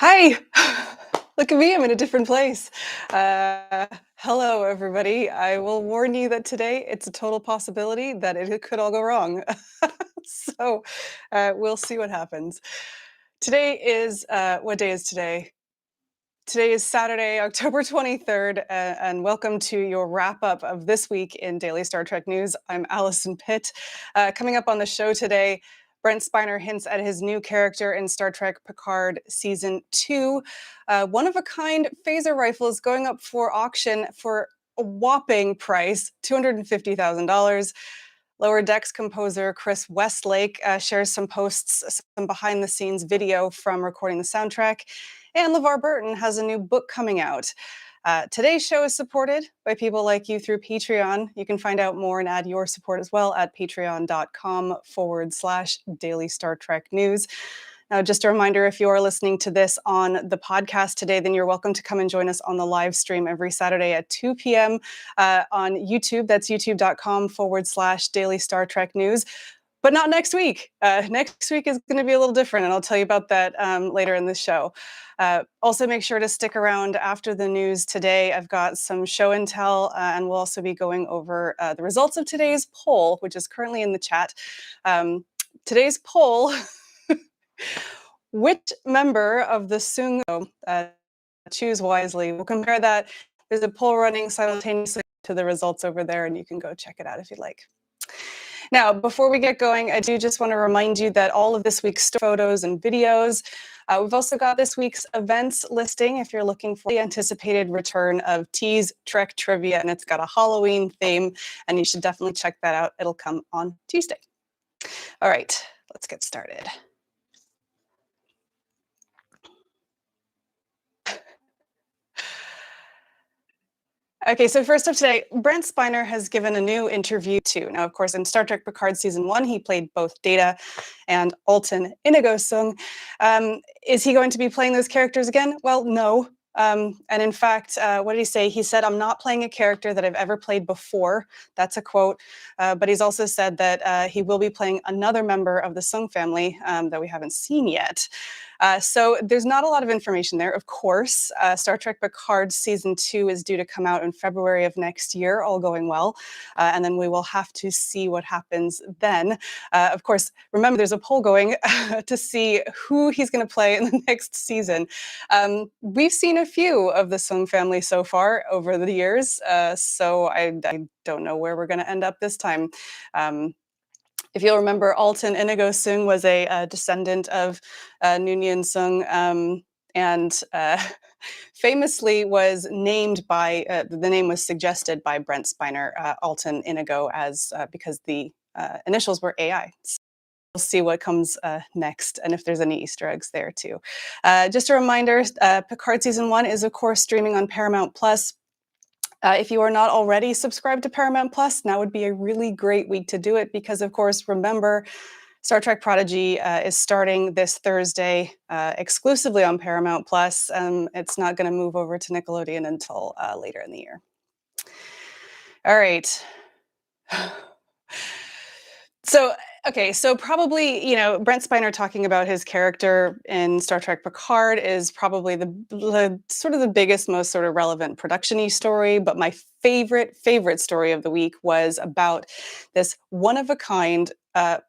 Hi! Look at me, I'm in a different place. Hello, everybody. I will warn you that today it's a total possibility that it could all go wrong. So we'll see what happens. Today is, what day is today? Today is Saturday, October 23rd, and welcome to your wrap up of this week in Daily Star Trek News. I'm Alison Pitt. Coming up on the show today, Brent Spiner hints at his new character in Star Trek Picard Season 2. One-of-a-kind phaser rifle is going up for auction for a whopping price, $250,000. Lower Decks composer Chris Westlake shares some behind-the-scenes video from recording the soundtrack. And LeVar Burton has a new book coming out. Today's show is supported by people like you through Patreon. You can find out more and add your support as well at patreon.com/Daily Star Trek News. Now, just a reminder, if you are listening to this on the podcast today, then you're welcome to come and join us on the live stream every Saturday at 2 p.m. On YouTube. That's youtube.com/Daily Star Trek News. But not next week. Next week is going to be a little different, and I'll tell you about that later in the show. Also, make sure to stick around after the news today. I've got some show and tell, and we'll also be going over the results of today's poll, which is currently in the chat. Today's poll, which member of the Soong, choose wisely. We'll compare that. There's a poll running simultaneously to the results over there, and you can go check it out if you'd like. Now, before we get going, I do just want to remind you that all of this week's photos and videos, we've also got this week's events listing if you're looking for the anticipated return of T's Trek Trivia, and it's got a Halloween theme, and you should definitely check that out. It'll come on Tuesday. All right, let's get started. Okay, so first up today, Brent Spiner has given a new interview too. Now, of course, in Star Trek Picard Season 1, he played both Data and Alton Inigo Soong. Is he going to be playing those characters again? Well, no. And in fact, what did he say? He said, "I'm not playing a character that I've ever played before." That's a quote. But he's also said that he will be playing another member of the Soong family that we haven't seen yet. So there's not a lot of information there, of course. Star Trek Picard Season 2 is due to come out in February of next year, all going well. And then we will have to see what happens then. Of course, remember, there's a poll going to see who he's going to play in the next season. We've seen a few of the Soong family so far over the years, so I don't know where we're going to end up this time. If you'll remember, Alton Inigo Soong was a descendant of Noonien Soong, and famously was named by, the name was suggested by Brent Spiner, Alton Inigo, as because the initials were AI. So we'll see what comes next and if there's any Easter eggs there too. Just a reminder, Picard Season 1 is, of course, streaming on Paramount+. If you are not already subscribed to Paramount+, now would be a really great week to do it because, of course, remember, Star Trek Prodigy is starting this Thursday exclusively on Paramount+. It's not going to move over to Nickelodeon until later in the year. All right. So probably, Brent Spiner talking about his character in Star Trek Picard is probably the sort of the biggest, most sort of relevant production-y story. But my favorite story of the week was about this one-of-a-kind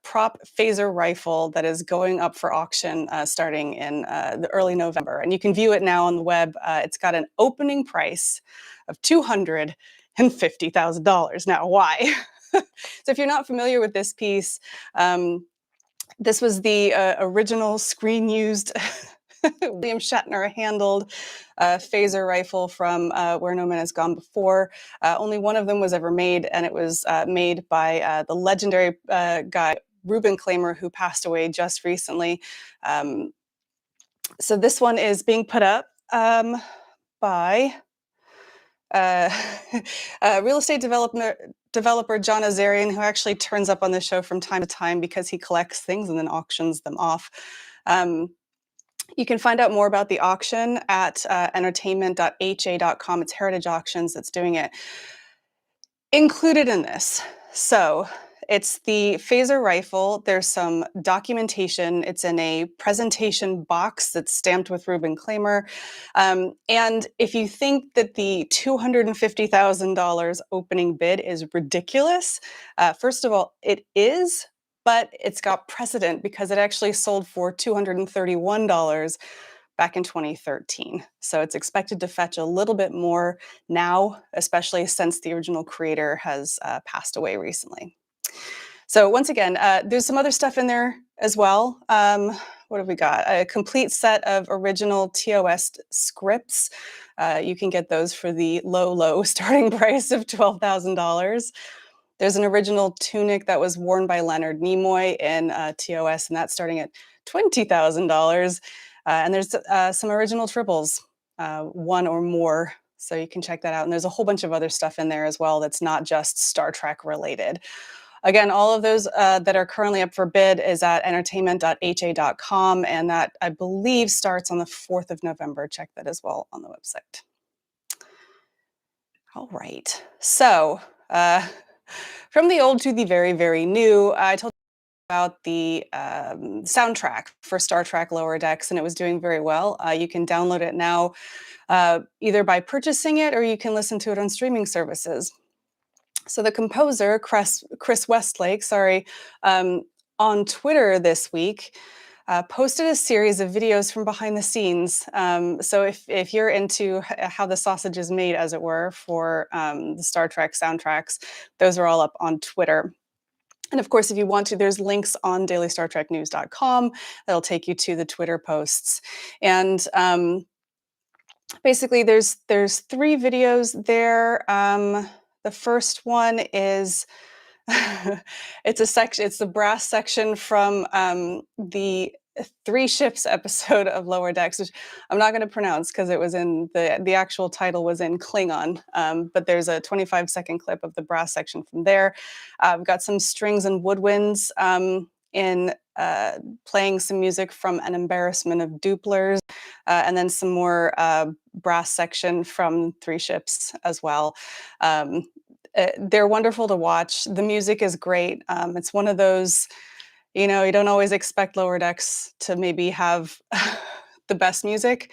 prop phaser rifle that is going up for auction starting in the early November. And you can view it now on the web. It's got an opening price of $250,000. Now, why? So if you're not familiar with this piece, this was the original screen-used William Shatner-handled phaser rifle from Where No Man Has Gone Before. Only one of them was ever made, and it was made by the legendary guy, Ruben Klamer, who passed away just recently. So this one is being put up by real estate developer John Azarian, who actually turns up on the show from time to time because he collects things and then auctions them off. You can find out more about the auction at entertainment.ha.com. It's Heritage Auctions that's doing it. Included in this, so It's the phaser rifle. There's some documentation. It's in a presentation box that's stamped with Ruben Claimer. And if you think that the $250,000 opening bid is ridiculous, first of all, it is, but it's got precedent because it actually sold for $231 back in 2013. So it's expected to fetch a little bit more now, especially since the original creator has passed away recently. So once again, there's some other stuff in there as well. What have we got? A complete set of original TOS scripts. You can get those for the low starting price of $12,000. There's an original tunic that was worn by Leonard Nimoy in TOS, and that's starting at $20,000. And there's some original triples, one or more. So you can check that out. And there's a whole bunch of other stuff in there as well that's not just Star Trek related. Again, all of those that are currently up for bid is at entertainment.ha.com, and that, I believe, starts on the 4th of November. Check that as well on the website. All right. So from the old to the very, very new, I told you about the soundtrack for Star Trek Lower Decks, and it was doing very well. You can download it now either by purchasing it or you can listen to it on streaming services. So the composer, Chris Westlake, on Twitter this week, posted a series of videos from behind the scenes. So if you're into how the sausage is made, as it were, for the Star Trek soundtracks, those are all up on Twitter. And of course, if you want to, there's links on dailystartreknews.com that'll take you to the Twitter posts. And basically, there's 3 videos there. The first one is it's the brass section from the 3 Ships episode of Lower Decks, which I'm not going to pronounce because it was in the actual title was in Klingon. But there's a 25-second clip of the brass section from there. We've got some strings and woodwinds in playing some music from An Embarrassment of Duplers, and then some more brass section from 3 Ships as well. They're wonderful to watch. The music is great. It's one of those, you don't always expect Lower Decks to maybe have the best music,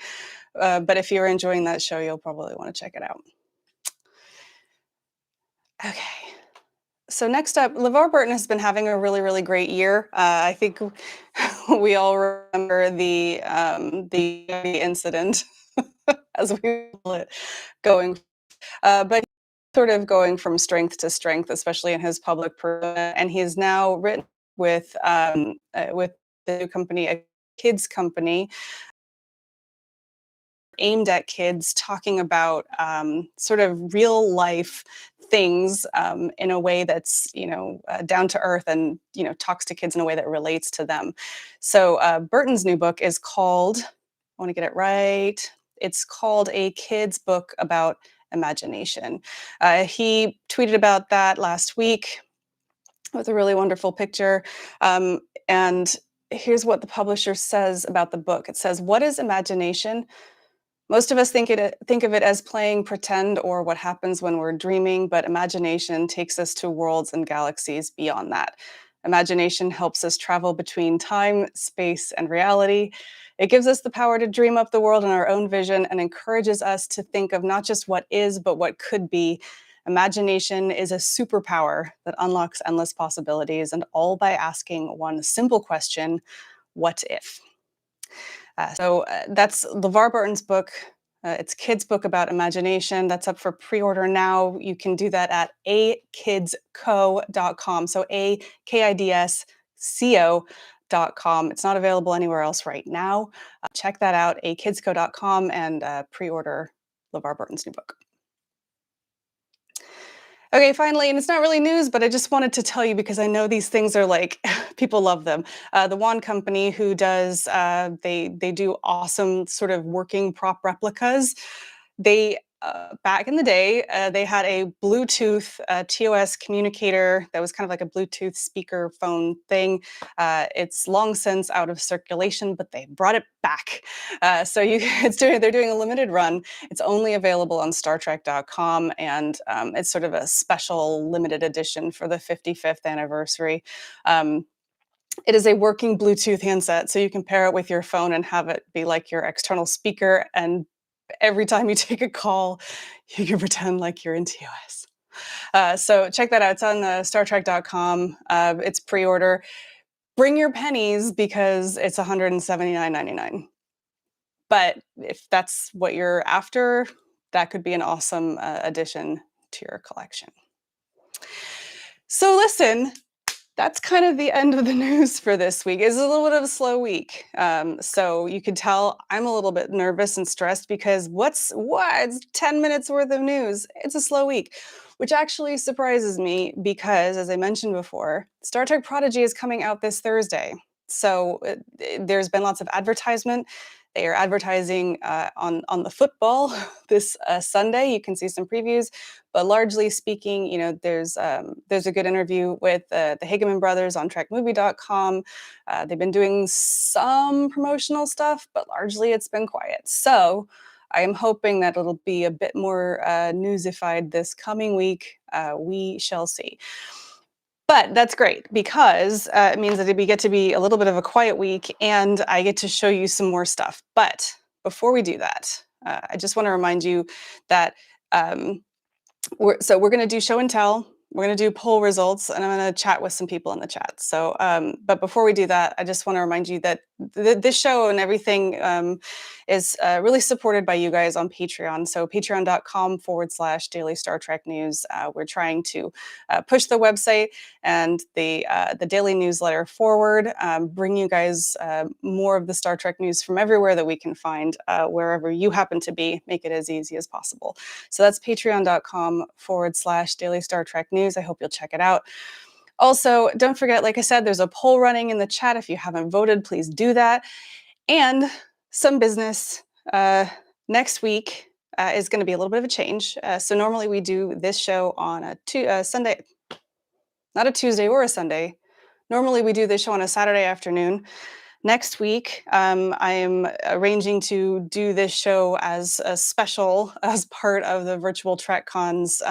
but if you're enjoying that show, you'll probably want to check it out. Okay. So next up, LeVar Burton has been having a really, really great year. I think we all remember the incident, as we call it, but sort of going from strength to strength, especially in his public persona. And he is now written with the new company, a kids company, aimed at kids, talking about sort of real life things in a way that's down to earth and talks to kids in a way that relates to them. So Burton's new book is called, I want to get it right, it's called A Kid's Book About Imagination. He tweeted about that last week with a really wonderful picture. And here's what the publisher says about the book. It says, "What is imagination? Most of us think of it as playing pretend or what happens when we're dreaming, but imagination takes us to worlds and galaxies beyond that. Imagination helps us travel between time, space, and reality. It gives us the power to dream up the world in our own vision and encourages us to think of not just what is, but what could be. Imagination is a superpower that unlocks endless possibilities, and all by asking one simple question: what if?" So that's LeVar Burton's book. It's Kids' Book About Imagination. That's up for pre-order now. You can do that at akidsco.com. So akidsco.com. It's not available anywhere else right now. Check that out, akidsco.com, and pre-order LeVar Burton's new book. Okay, finally, and it's not really news, but I just wanted to tell you because I know these things are like, people love them. The Wand Company, who does, they do awesome sort of working prop replicas. They back in the day, they had a Bluetooth TOS communicator that was kind of like a Bluetooth speaker phone thing. It's long since out of circulation, but they brought it back. So they're doing a limited run. It's only available on StarTrek.com, and it's sort of a special limited edition for the 55th anniversary. It is a working Bluetooth handset, so you can pair it with your phone and have it be like your external speaker. And every time you take a call, you can pretend like you're in TOS. So check that out. It's on StarTrek.com. It's pre-order. Bring your pennies because it's $179.99. But if that's what you're after, that could be an awesome addition to your collection. So listen, that's kind of the end of the news for this week. It's a little bit of a slow week. So you can tell I'm a little bit nervous and stressed because it's 10 minutes worth of news. It's a slow week, which actually surprises me because, as I mentioned before, Star Trek Prodigy is coming out this Thursday. So there's been lots of advertisement. They are advertising on the football this Sunday. You can see some previews, but largely speaking, there's a good interview with the Hageman brothers on TrekMovie.com. They've been doing some promotional stuff, but largely it's been quiet. So I am hoping that it'll be a bit more newsified this coming week. We shall see. But that's great because it means that we get to be a little bit of a quiet week and I get to show you some more stuff. But before we do that, I just want to remind you that we're going to do show and tell. We're going to do poll results, and I'm going to chat with some people in the chat. So, but before we do that, I just want to remind you that this show and everything is really supported by you guys on Patreon. So patreon.com/Daily Star Trek News. We're trying to push the website and the daily newsletter forward, bring you guys more of the Star Trek news from everywhere that we can find, wherever you happen to be, make it as easy as possible. So that's patreon.com/Daily Star Trek News. I hope you'll check it out. Also, don't forget, like I said, there's a poll running in the chat. If you haven't voted, please do that. And some business. Next week is going to be a little bit of a change. So normally we do this show on a Sunday, not a Tuesday or a Sunday. Normally we do this show on a Saturday afternoon. Next week, I am arranging to do this show as a special as part of the virtual TrekCon's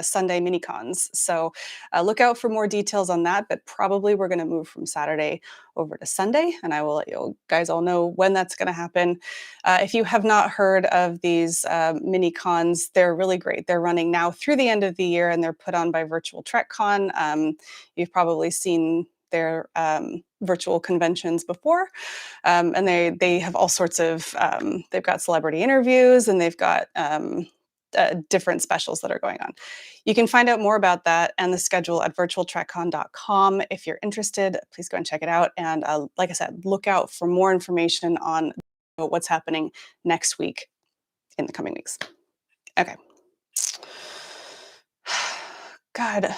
Sunday mini-cons. So look out for more details on that, but probably we're going to move from Saturday over to Sunday, and I will let you guys all know when that's going to happen. If you have not heard of these mini-cons, they're really great. They're running now through the end of the year, and they're put on by Virtual TrekCon. You've probably seen their virtual conventions before, and they have all sorts of, they've got celebrity interviews, and they've got different specials that are going on. You can find out more about that and the schedule at virtualtrekcon.com. If you're interested, please go and check it out. And like I said, look out for more information on what's happening next week in the coming weeks. Okay. God.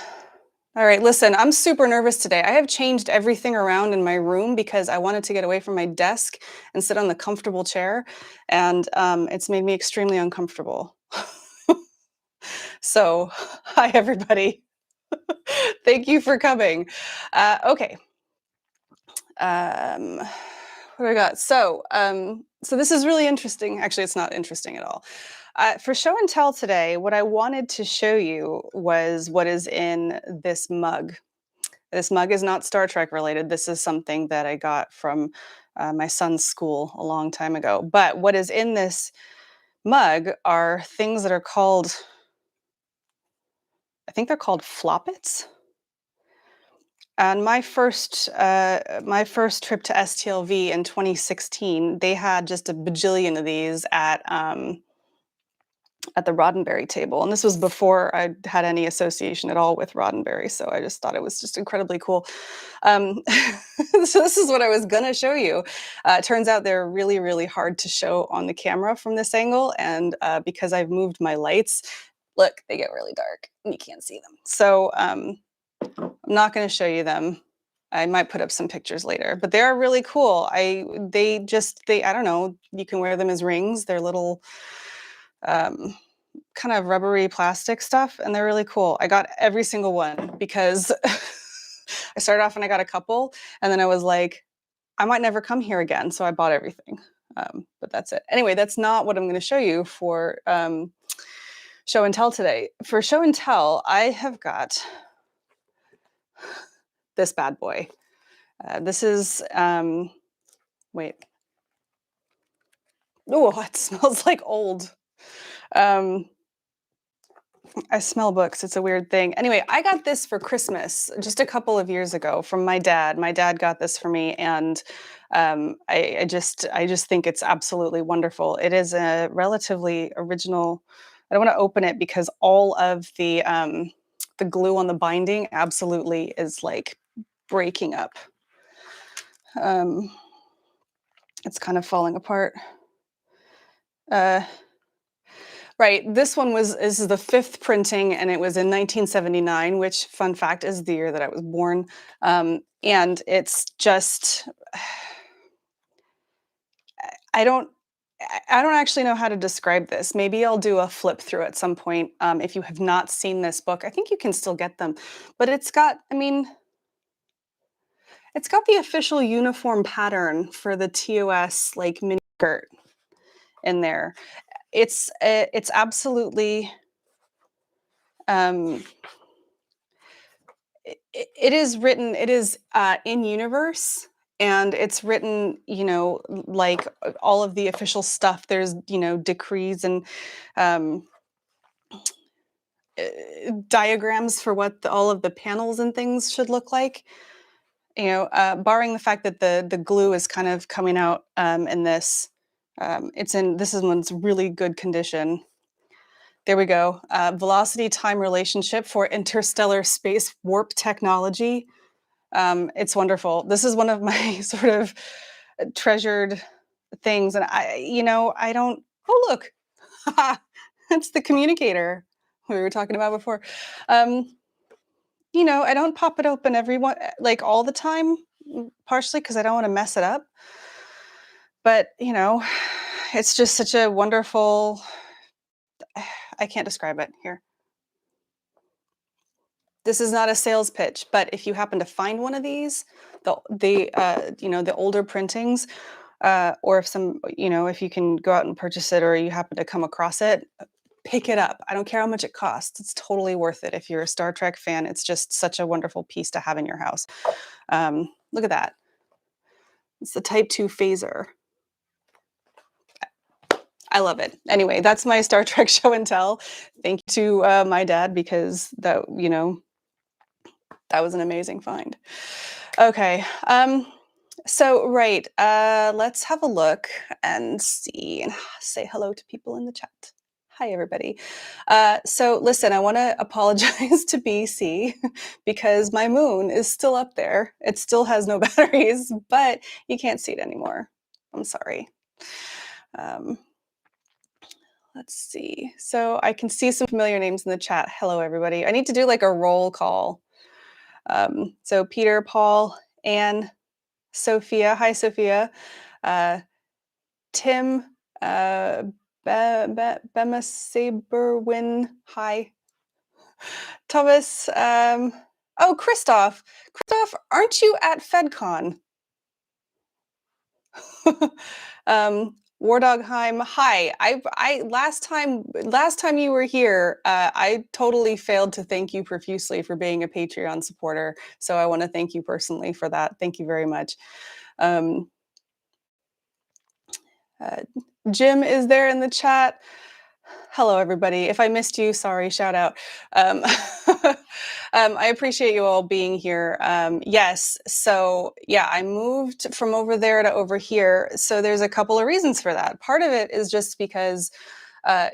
All right, listen, I'm super nervous today. I have changed everything around in my room because I wanted to get away from my desk and sit on the comfortable chair. And it's made me extremely uncomfortable. So, hi, everybody. Thank you for coming. Okay. What do I got? So this is really interesting. Actually, it's not interesting at all. For show and tell today, what I wanted to show you was what is in this mug. This mug is not Star Trek related. This is something that I got from my son's school a long time ago. But what is in this mug are things that are called, I think they're called floppets. And my first trip to STLV in 2016, they had just a bajillion of these at the Roddenberry table. And this was before I had any association at all with Roddenberry. So I just thought it was just incredibly cool. So this is what I was going to show you. It turns out they're really, really hard to show on the camera from this angle. And because I've moved my lights, look, they get really dark and you can't see them. So I'm not going to show you them. I might put up some pictures later, but they are really cool. I don't know, you can wear them as rings. They're little um, kind of rubbery plastic stuff, and they're really cool. I got every single one because I started off and I got a couple, and then I was like, I might never come here again, so I bought everything. But that's it. Anyway, that's not what I'm going to show you for show and tell today. For show and tell, I have got this bad boy. This is, wait. Oh, it smells like old. I smell books. It's a weird thing. Anyway, I got this for Christmas just a couple of years ago from my dad. My dad got this for me, and I just think it's absolutely wonderful. It is a relatively original. I don't want to open it because all of the glue on the binding absolutely is like breaking up. It's kind of falling apart. Right, this one is the 5th printing, and it was in 1979, which, fun fact, is the year that I was born. And it's just, I don't actually know how to describe this. Maybe I'll do a flip through at some point. If you have not seen this book, I think you can still get them, but it's got, I mean, it's got the official uniform pattern for the TOS like mini skirt in there. It's absolutely, it is written, it is in universe, and it's written, you know, like all of the official stuff. There's, you know, decrees and diagrams for what all of the panels and things should look like. You know, barring the fact that the glue is kind of coming out in this. This is one's really good condition. There we go. Velocity-time relationship for interstellar space warp technology. It's wonderful. This is one of my sort of treasured things. And I don't, oh, look, it's the communicator we were talking about before. You know, I don't pop it open like all the time, partially because I don't want to mess it up. But, you know, it's just such a wonderful, I can't describe it here. This is not a sales pitch, but if you happen to find one of these, you know, the older printings, or if you can go out and purchase it, or you happen to come across it, pick it up. I don't care how much it costs. It's totally worth it. If you're a Star Trek fan, it's just such a wonderful piece to have in your house. Look at that. It's the Type 2 phaser. I love it. Anyway, that's my Star Trek show and tell. Thank you to my dad, because that, you know, that was an amazing find. Okay. So, right. Let's have a look and see and say hello to people in the chat. Hi, everybody. So listen, I want to apologize to BC because my moon is still up there. It still has no batteries, but you can't see it anymore. I'm sorry. Let's see. So I can see some familiar names in the chat. Hello, everybody. I need to do like a roll call. So Peter, Paul, Anne, Sophia. Hi, Sophia. Tim, Bema Saberwin. Hi. Thomas. Oh, Christoph. Christoph, aren't you at FedCon? Wardogheim, hi. I last time you were here, I totally failed to thank you profusely for being a Patreon supporter. So I want to thank you personally for that. Thank you very much. Jim is there in the chat. Hello, everybody. If I missed you, sorry, shout out. I appreciate you all being here. Yes, so yeah, I moved from over there to over here. So there's a couple of reasons for that. Part of it is just because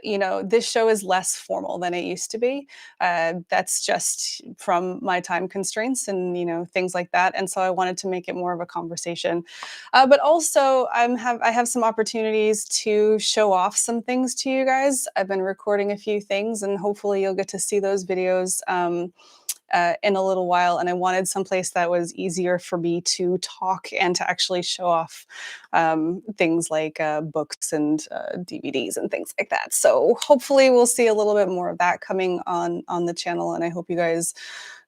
you know, this show is less formal than it used to be. That's just from my time constraints and, you know, things like that. And so I wanted to make it more of a conversation. But also I have some opportunities to show off some things to you guys. I've been recording a few things, and hopefully you'll get to see those videos in a little while, and I wanted someplace that was easier for me to talk and to actually show off things like books and DVDs and things like that. So hopefully we'll see a little bit more of that coming on the channel, and I hope you guys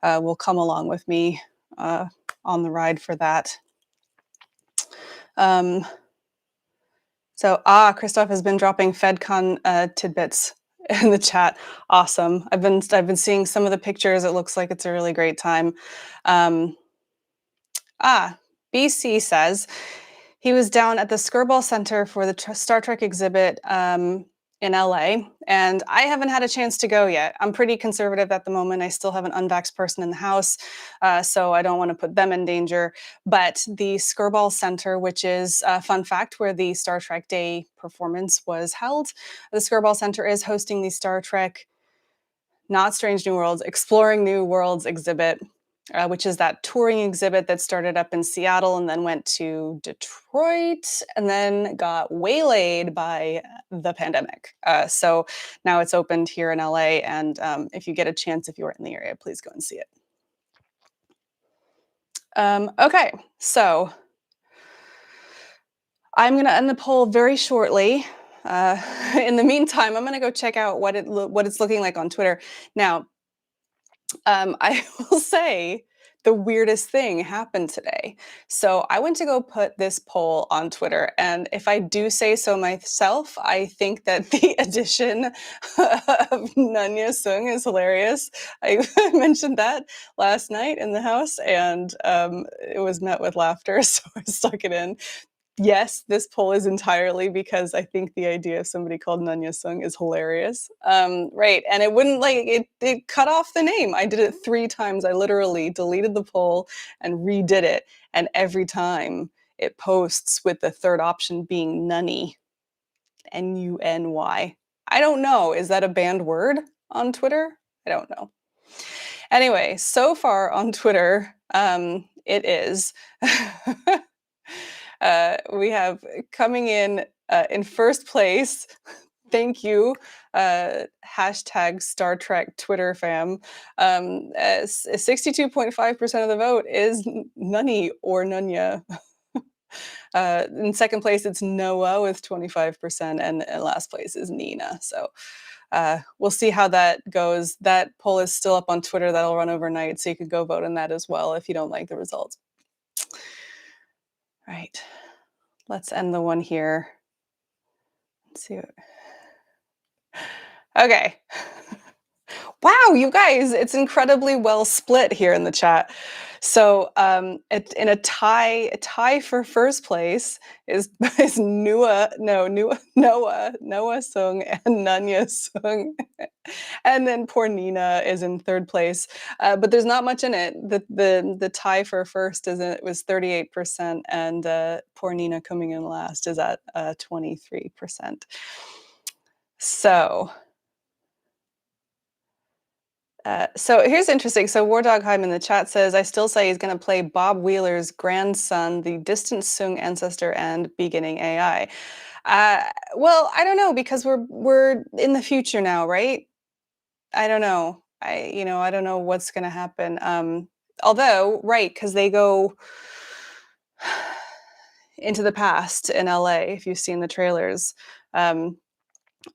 will come along with me on the ride for that. Christoph has been dropping FedCon tidbits in the chat. Awesome. I've been seeing some of the pictures. It looks like it's a really great time. BC says he was down at the Skirball Center for the Star Trek exhibit in LA, and I haven't had a chance to go yet. I'm pretty conservative at the moment. I still have an unvaxxed person in the house, so I don't want to put them in danger. But the Skirball Center, which is a fun fact, where the Star Trek Day performance was held, the Skirball Center is hosting the Star Trek, not Strange New Worlds, Exploring New Worlds exhibit, which is that touring exhibit that started up in Seattle and then went to Detroit and then got waylaid by the pandemic. So now it's opened here in LA. And if you get a chance, if you are in the area, please go and see it. Okay, so I'm going to end the poll very shortly. In the meantime, I'm going to go check out what it's looking like on Twitter. Now, I will say the weirdest thing happened today. So I went to go put this poll on Twitter, and if I do say so myself, I think that the addition of Nanya Soong is hilarious. I mentioned that last night in the house, and it was met with laughter, so I stuck it in. Yes, this poll is entirely because I think the idea of somebody called Nanya Soong is hilarious. Right, and it wouldn't it cut off the name. I did it 3 times. I literally deleted the poll and redid it, and every time it posts with the third option being Nunny, N-U-N-Y. I don't know. Is that a banned word on Twitter? I don't know. Anyway, so far on Twitter, it is. We have coming in first place. Thank you, hashtag Star Trek Twitter fam. 62.5% of the vote is Nunny or Nunya. In second place, it's Noah with 25%, and last place is Nina. So we'll see how that goes. That poll is still up on Twitter. That'll run overnight, so you could go vote on that as well if you don't like the results. Right. Let's end the one here. Let's see. Okay. Wow, you guys, it's incredibly well split here in the chat. So in a tie for first place is Noah Soong and Nanya Soong. And then poor Nina is in third place. But there's not much in it. The tie for first was 38%, and poor Nina coming in last is at 23%. So here's interesting. So War Dogheim in the chat says, I still say he's going to play Bob Wheeler's grandson, the distant Soong ancestor and beginning AI. Well, I don't know, because we're in the future now, right? I don't know. I don't know what's going to happen. Although, right, because they go into the past in LA, if you've seen the trailers.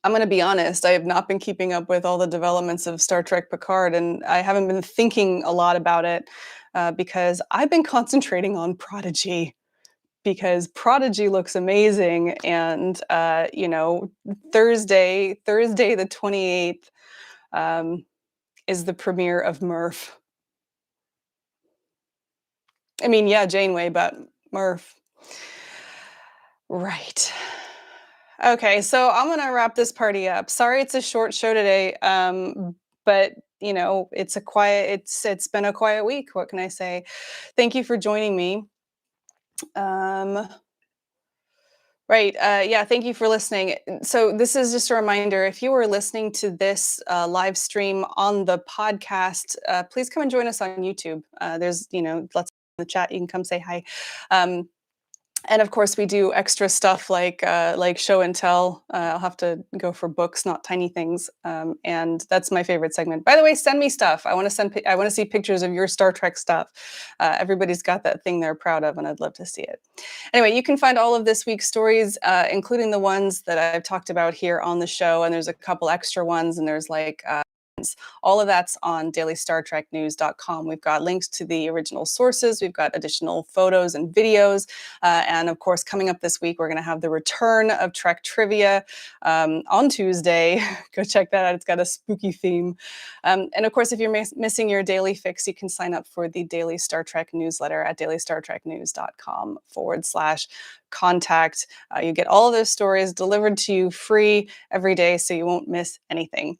I'm going to be honest, I have not been keeping up with all the developments of Star Trek Picard, and I haven't been thinking a lot about it because I've been concentrating on Prodigy, because Prodigy looks amazing. And, Thursday the 28th is the premiere of Murph. I mean, yeah, Janeway, but Murph. Right. Okay, so I'm gonna wrap this party up. Sorry, it's a short show today, but it's been a quiet week. What can I say? Thank you for joining me. Right, yeah, thank you for listening. So this is just a reminder, if you were listening to this live stream on the podcast, please come and join us on YouTube. There's, let's in the chat, you can come say hi. And of course, we do extra stuff like show and tell. I'll have to go for books, not tiny things. And that's my favorite segment. By the way, send me stuff. I want to see pictures of your Star Trek stuff. Everybody's got that thing they're proud of, and I'd love to see it. Anyway, you can find all of this week's stories, including the ones that I've talked about here on the show. And there's a couple extra ones, and there's all of that's on dailystartreknews.com. We've got links to the original sources. We've got additional photos and videos. And of course, coming up this week, we're going to have the return of Trek Trivia on Tuesday. Go check that out. It's got a spooky theme. And of course, if you're missing your daily fix, you can sign up for the Daily Star Trek newsletter at dailystartreknews.com/contact. You get all of those stories delivered to you free every day, so you won't miss anything.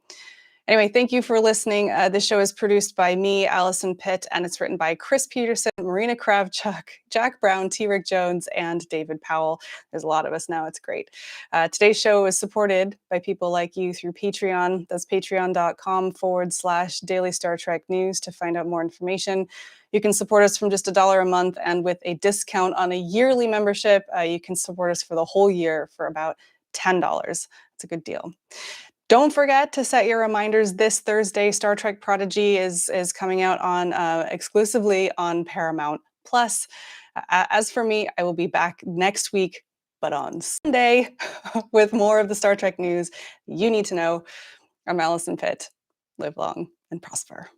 Anyway, thank you for listening. This show is produced by me, Alison Pitt, and it's written by Chris Peterson, Marina Kravchuk, Jack Brown, T. Rick Jones, and David Powell. There's a lot of us now. It's great. Today's show is supported by people like you through Patreon. That's patreon.com/Daily Star Trek News to find out more information. You can support us from just $1 a month, and with a discount on a yearly membership, you can support us for the whole year for about $10. It's a good deal. Don't forget to set your reminders. This Thursday, Star Trek Prodigy is coming out on exclusively on Paramount Plus. As for me, I will be back next week, but on Sunday, with more of the Star Trek news you need to know. I'm Alison Pitt. Live long and prosper.